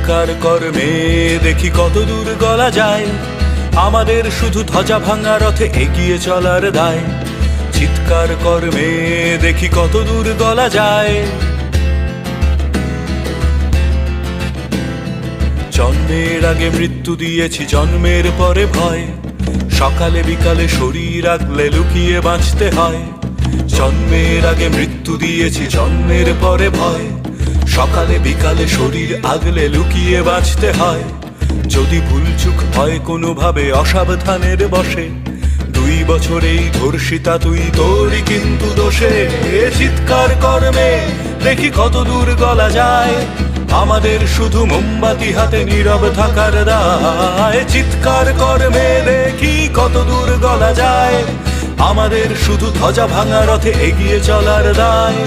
চিৎকার কর্মে দেখি কত দূর গলা যায়, আমাদের শুধু ধ্বজা ভাঙা রথে এগিয়ে চলার দায়। চিৎকার কর্মে দেখি কত দূর গলা যায়। জন্মের আগে মৃত্যু দিয়েছি, জন্মের পরে ভয়, সকালে বিকালে শরীর আগলে লুকিয়ে বাঁচতে হয়। জন্মের আগে মৃত্যু দিয়েছি, জন্মের পরে ভয়, সকালে বিকালে শরীর আগলে লুকিয়ে বাঁচতে হয়। যদি ভুলচুক হয় কোনোভাবে অসাবধানের বশে, 2 বছরেই ধর্ষিতা তুই, তোরই কিন্তু দোষে। চিৎকার কর্মে দেখি কত দূর গলা যায়, আমাদের শুধু মোমবাতি হাতে নীরব থাকার দায়। চিৎকার কর্মে দেখি কত দূর গলা যায়, আমাদের শুধু ধ্বজা ভাঙা রথে এগিয়ে চলার দায়।